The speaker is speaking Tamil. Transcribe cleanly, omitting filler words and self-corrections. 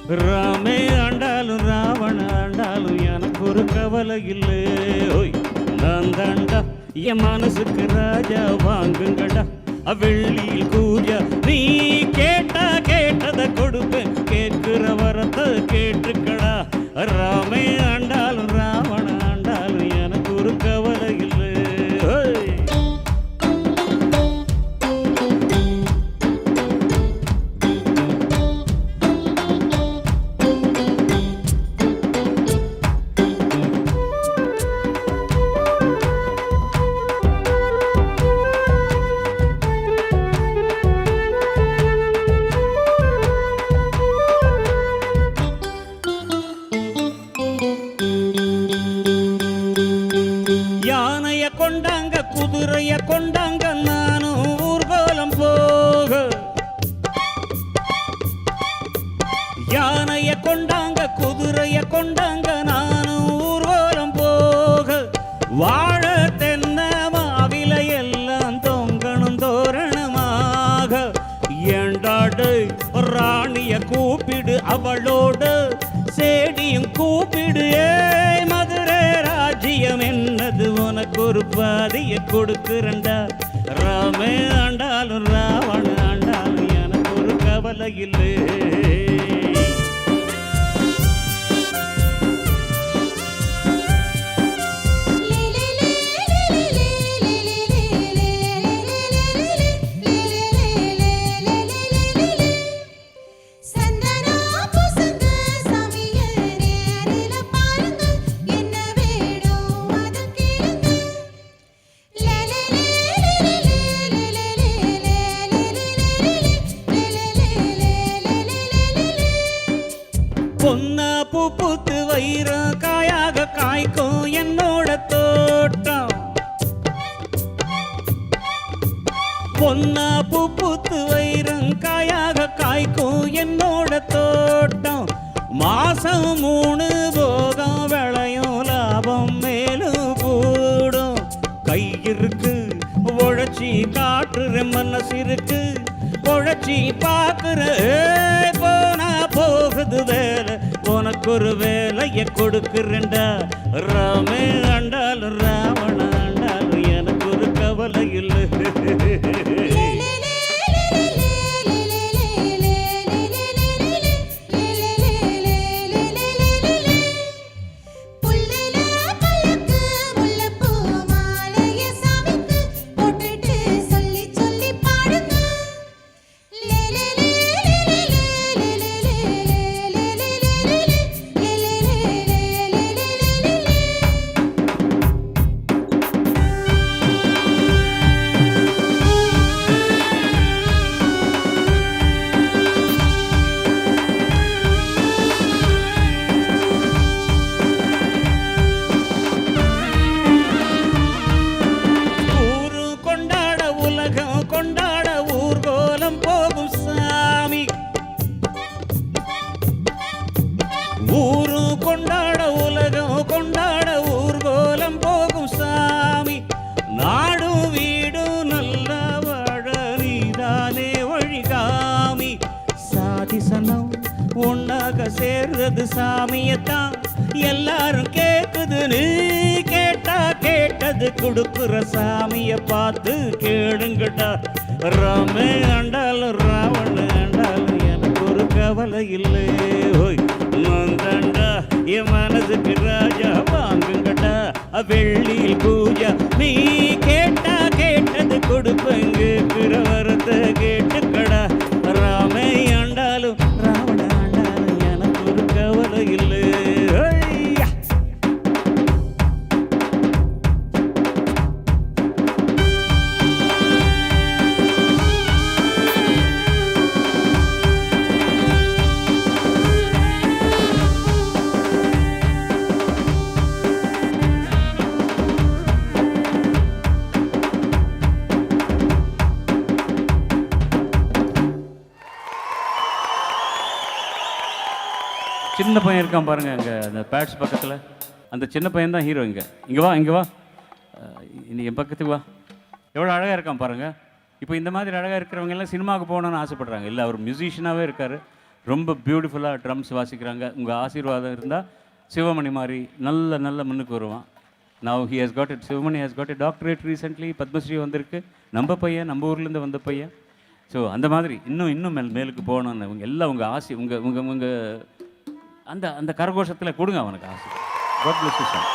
ராமே ஆண்டாலும் ராவண ஆண்டாலும் எனக்கு ஒரு கவலை இல்லை. ஓய் நான் தாண்டா என் மனசுக்கு ராஜா வாங்குங்கடா வெள்ளியில் கூஜா. நீ கேட்டா கேட்டதை கொடுப்பேன், கேட்கிற வரத்தை கேட்டுக்கடா. ராமே ஆண்டாலும் ராவண ஆண்டாலும் எனக்கு ஒரு கவலை இல்லை. யானைய கொண்டாங்க குதிரைய கொண்டாங்க நானும் ஊர்கோலம் போக. யானைய கொண்டாங்க குதிரைய கொண்டாங்க நானும் ஊர்கோலம் போக. வாழ தென்ன மாவில எல்லாம் தொங்கணும் தோரணமாக. ஏண்டாடு ராணிய கூப்பிடு அவளோடு சேடியும் கூப்பிடு. மதுரை ராஜ்யம் என்னது உனக்கு ஒரு பாதிய கொடுக்குறண்டா. ராமே ஆண்டாலும் ராவண ஆண்டாலும் எனக்கு ஒரு கவலை இல்லை. பொன்னா பூ பூத்து வைரம் காயாக காய்க்கும் என்னோட தோட்டம். பொன்னா பூ பூத்து வைரம் காயாக காய்க்கும் என்னோட தோட்டம். மாசம் 3 போகம் விளையும் லாபம் மேலும் கூடும். கை இருக்கு உழைச்சி காட்டுற மனசு இருக்கு உழைச்சி பார்க்குற. போனா போகுது வேலை உனக்கு ஒரு வேலைய கொடுக்குறேன்டா. ராமே ஆண்டாலும் ராவண ஆண்டாலும் எனக்கு ஒரு கவலை இல்லை. கொண்டாட ஊர்கோலம் போகும் சாமி. ஊரு கொண்டாட உலகம் கொண்டாட ஊர்கோலம் போகும் சாமி. நாடும் வீடும் நல்லா வாழ நீதானே வழிகாமி. சாதி சனம் ஒன்னாக சேர்றது சாமியத்தான் எல்லாரும் கேக்குது. நீ கேட்டா கேட்டது கொடுக்குற சாமிய பார்த்து கேளுங்கடா. ராமே ஆண்டாலும் ராவண ஆண்டாலும் எனக்கு ஒரு கவலை இல்லை. ஓய் நான் தாண்டா என் மனசுக்கு ராஜா வாங்குங்கடா வெள்ளியில் பூஜா. நீ கேட்டா கேட்டது கொடுப்பேங்க வரத்தை கேட்டுக்கடா. ராமே ஆண்டாலும் ராவண ஆண்டாலும் எனக்கு ஒரு கவலை இல்லை. சின்ன பையன் இருக்கான் பாருங்க அங்கே அந்த பேட்ஸ் பக்கத்தில். அந்த சின்ன பையன் தான் ஹீரோ. இங்கே வா இங்கே வா, நீ என் பக்கத்துக்கு வா. எவ்வளோ அழகாக இருக்கான் பாருங்கள். இப்போ இந்த மாதிரி அழகாக இருக்கிறவங்க எல்லாம் சினிமாவுக்கு போகணுன்னு ஆசைப்படுறாங்க. இல்லை அவர் மியூசிஷியனாகவே இருக்கார். ரொம்ப பியூட்டிஃபுல்லாக ட்ரம்ஸ் வாசிக்கிறாங்க. உங்கள் ஆசீர்வாதம் இருந்தால் சிவமணி மாதிரி நல்ல நல்ல முன்னுக்கு வருவான். Now he has got it. Sivamani has got it doctorate recently. Padmashri வந்திருக்கு. நம்ம பையன், நம்ம ஊர்லேருந்து வந்த பையன். ஸோ அந்த மாதிரி இன்னும் மேலுக்கு போகணுன்னு உங்கள் எல்லாம் உங்கள் ஆசை உங்கள் அந்த அந்த கரகோஷத்தில் கொடுங்க அவனுக்கு ஆசை. God bless you sir.